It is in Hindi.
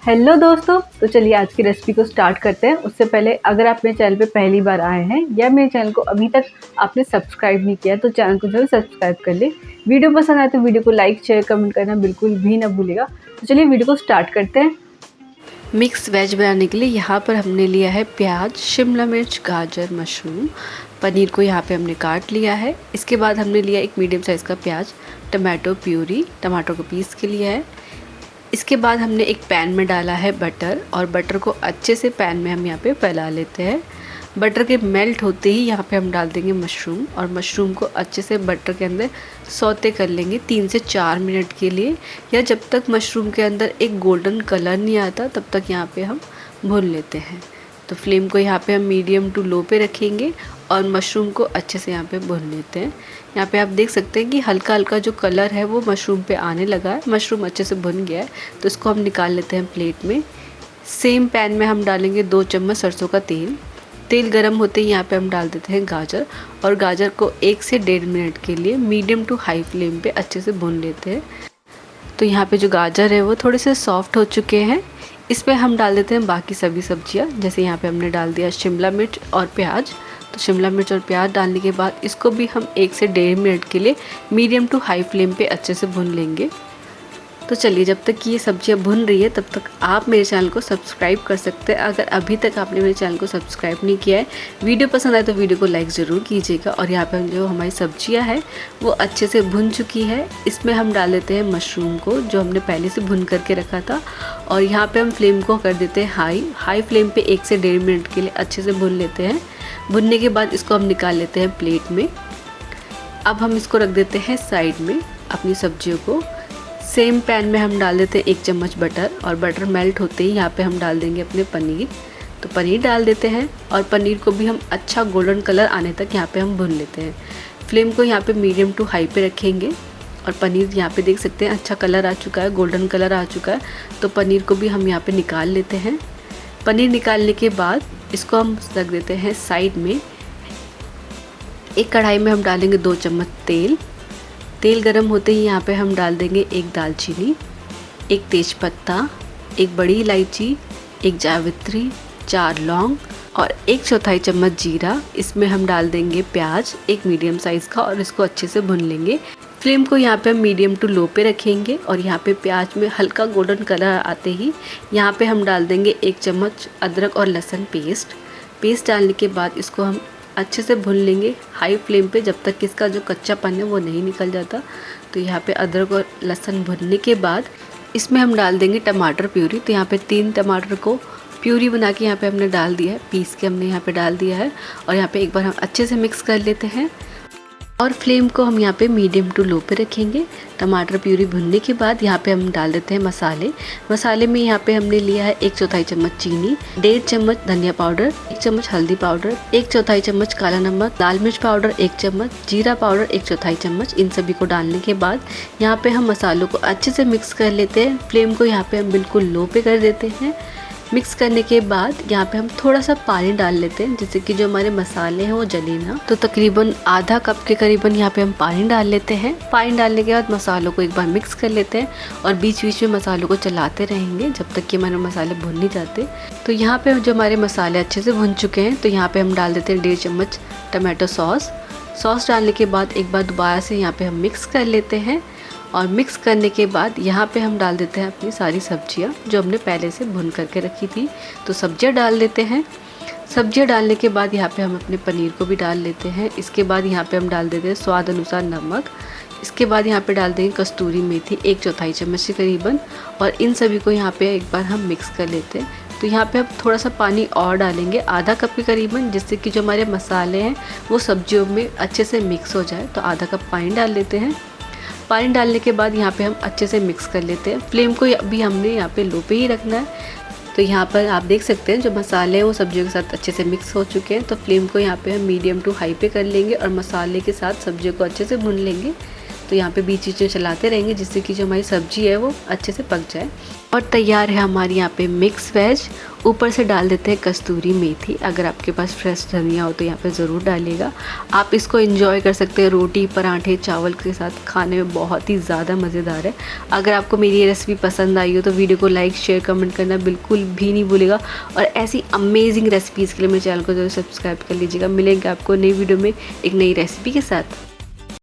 हेलो दोस्तों, तो चलिए आज की रेसिपी को स्टार्ट करते हैं। उससे पहले अगर आप मेरे चैनल पे पहली बार आए हैं या मेरे चैनल को अभी तक आपने सब्सक्राइब नहीं किया तो चैनल को जरूर सब्सक्राइब कर ले। वीडियो पसंद आए तो वीडियो को लाइक शेयर कमेंट करना बिल्कुल भी ना भूलिएगा। तो चलिए वीडियो को स्टार्ट करते हैं। मिक्स वेज बनाने के लिए यहाँ पर हमने लिया है प्याज, शिमला मिर्च, गाजर, मशरूम। पनीर को यहाँ पे हमने काट लिया है। इसके बाद हमने लिया एक मीडियम साइज़ का प्याज, टमाटो प्यूरी, टमाटो को पीस के लिया है। इसके बाद हमने एक पैन में डाला है बटर और बटर को अच्छे से पैन में हम यहाँ पे फैला लेते हैं। बटर के मेल्ट होते ही यहाँ पे हम डाल देंगे मशरूम और मशरूम को अच्छे से बटर के अंदर सौते कर लेंगे 3 से 4 मिनट के लिए, या जब तक मशरूम के अंदर एक गोल्डन कलर नहीं आता तब तक यहाँ पे हम भून लेते हैं। तो फ्लेम को यहाँ पे हम मीडियम टू लो पे रखेंगे और मशरूम को अच्छे से यहाँ पे भून लेते हैं। यहाँ पे आप देख सकते हैं कि हल्का हल्का जो कलर है वो मशरूम पे आने लगा है। मशरूम अच्छे से भुन गया है तो इसको हम निकाल लेते हैं प्लेट में। सेम पैन में हम डालेंगे 2 चम्मच सरसों का तेल। तेल गरम होते ही यहाँ पे हम डाल देते हैं गाजर और गाजर को 1 से 1.5 मिनट के लिए मीडियम टू हाई फ्लेम पे अच्छे से भून लेते हैं। तो यहाँ पे जो गाजर है वो थोड़े से सॉफ्ट हो चुके हैं। इसमें हम डाल देते हैं बाकी सभी सब्जियाँ। जैसे यहाँ पे हमने डाल दिया शिमला मिर्च और प्याज। तो शिमला मिर्च और प्याज डालने के बाद इसको भी हम 1 से 1.5 मिनट के लिए मीडियम टू हाई फ्लेम पे अच्छे से भून लेंगे। तो चलिए, जब तक कि ये सब्जियां भुन रही है तब तक आप मेरे चैनल को सब्सक्राइब कर सकते हैं। अगर अभी तक आपने मेरे चैनल को सब्सक्राइब नहीं किया है, वीडियो पसंद आए तो वीडियो को लाइक ज़रूर कीजिएगा। और यहाँ पे जो हमारी सब्जियां हैं वो अच्छे से भुन चुकी है। इसमें हम डाल देते हैं मशरूम को जो हमने पहले से भुन करके रखा था और यहाँ पर हम फ्लेम को कर देते हैं हाई फ्लेम पर 1 से 1.5 मिनट के लिए अच्छे से भुन लेते हैं। भुनने के बाद इसको हम निकाल लेते हैं प्लेट में। अब हम इसको रख देते हैं साइड में अपनी सब्जियों को। सेम पैन में हम डाल देते हैं 1 चम्मच बटर और बटर मेल्ट होते ही यहाँ पे हम डाल देंगे अपने पनीर। तो पनीर डाल देते हैं और पनीर को भी हम अच्छा गोल्डन कलर आने तक यहाँ पे हम भून लेते हैं। फ्लेम को यहाँ पे मीडियम टू हाई पे रखेंगे और पनीर यहाँ पे देख सकते हैं अच्छा कलर आ चुका है, गोल्डन कलर आ चुका है। तो पनीर को भी हम यहाँ पे निकाल लेते हैं। पनीर निकालने के बाद इसको हम रख देते हैं साइड में। एक कढ़ाई में हम डालेंगे 2 चम्मच तेल। तेल गरम होते ही यहाँ पे हम डाल देंगे 1 दालचीनी, 1 तेज़पत्ता, 1 बड़ी इलायची, 1 जावित्री, 4 लौंग और 1/4 चम्मच जीरा। इसमें हम डाल देंगे प्याज, एक मीडियम साइज़ का, और इसको अच्छे से भून लेंगे। फ्लेम को यहाँ पे हम मीडियम टू लो पे रखेंगे और यहाँ पे प्याज में हल्का गोल्डन कलर आते ही यहाँ पे हम डाल देंगे 1 चम्मच अदरक और लहसुन पेस्ट डालने के बाद इसको हम अच्छे से भून लेंगे हाई फ्लेम पे जब तक कि इसका जो कच्चापन है वो नहीं निकल जाता। तो यहाँ पे अदरक और लहसुन भुनने के बाद इसमें हम डाल देंगे टमाटर प्यूरी। तो यहाँ पे 3 टमाटर को प्यूरी बना के यहाँ पे हमने डाल दिया है, पीस के हमने यहाँ पे डाल दिया है। और यहाँ पे एक बार हम अच्छे से मिक्स कर लेते हैं और फ्लेम को हम यहाँ पे मीडियम टू लो पे रखेंगे। टमाटर प्यूरी भुनने के बाद यहाँ पे हम डाल देते हैं मसाले में यहाँ पे हमने लिया है 1/4 चम्मच चीनी, 1.5 चम्मच धनिया पाउडर, 1 चम्मच हल्दी पाउडर, 1/4 चम्मच काला नमक, लाल मिर्च पाउडर 1 चम्मच, जीरा पाउडर 1/4 चम्मच। इन सभी को डालने के बाद यहाँ पे हम मसालों को अच्छे से मिक्स कर लेते हैं। फ्लेम को यहाँ पे हम बिल्कुल लो पे कर देते हैं। मिक्स करने के बाद यहाँ पे हम थोड़ा सा पानी डाल लेते हैं जिससे कि जो हमारे मसाले हैं वो जले ना। तो तकरीबन आधा कप के करीबन यहाँ पे हम पानी डाल लेते हैं। पानी डालने के बाद मसालों को एक बार मिक्स कर लेते हैं और बीच बीच में मसालों को चलाते रहेंगे जब तक कि हमारे मसाले भुन नहीं जाते। तो यहाँ पे जो हमारे मसाले अच्छे से भुन चुके हैं तो यहाँ पे हम डाल देते हैं 1.5 चम्मच टमाटो सॉस डालने के बाद एक बार दोबारा से यहाँ पे हम मिक्स कर लेते हैं। और मिक्स करने के बाद यहाँ पे हम डाल देते हैं अपनी सारी सब्जियाँ जो हमने पहले से भून करके रखी थी। तो सब्जियाँ डाल देते हैं। सब्जियाँ डालने के बाद यहाँ पे हम अपने पनीर को भी डाल लेते हैं। इसके बाद यहाँ पे हम डाल देते हैं स्वाद अनुसार नमक। इसके बाद यहाँ पे डाल देंगे कस्तूरी मेथी 1/4 चम्मच के करीबन और इन सभी को यहाँ पे एक बार हम मिक्स कर लेते हैं। तो यहाँ पे हम थोड़ा सा पानी और डालेंगे आधा कप के करीबन, जिससे कि जो हमारे मसाले हैं वो सब्जियों में अच्छे से मिक्स हो जाए। तो आधा कप पानी डाल लेते हैं। पानी डालने के बाद यहाँ पे हम अच्छे से मिक्स कर लेते हैं। फ्लेम को अभी हमने यहाँ पे लो पे ही रखना है। तो यहाँ पर आप देख सकते हैं जो मसाले हैं वो सब्जियों के साथ अच्छे से मिक्स हो चुके हैं। तो फ्लेम को यहाँ पे हम मीडियम टू हाई पे कर लेंगे और मसाले के साथ सब्जियों को अच्छे से भून लेंगे। तो यहाँ पे बीच बीच में चलाते रहेंगे जिससे कि जो हमारी सब्जी है वो अच्छे से पक जाए। और तैयार है हमारी यहाँ पे मिक्स वेज। ऊपर से डाल देते हैं कस्तूरी मेथी, अगर आपके पास फ्रेश धनिया हो तो यहाँ पे ज़रूर डालिएगा। आप इसको एंजॉय कर सकते हैं रोटी, पराठे, चावल के साथ, खाने में बहुत ही ज़्यादा मज़ेदार है। अगर आपको मेरी ये रेसिपी पसंद आई हो तो वीडियो को लाइक, शेयर, कमेंट करना बिल्कुल भी नहीं भूलेगा। और ऐसी अमेजिंग रेसिपीज़ के लिए मेरे चैनल को जरूर सब्सक्राइब कर लीजिएगा। मिलेंगे आपको नई वीडियो में एक नई रेसिपी के साथ।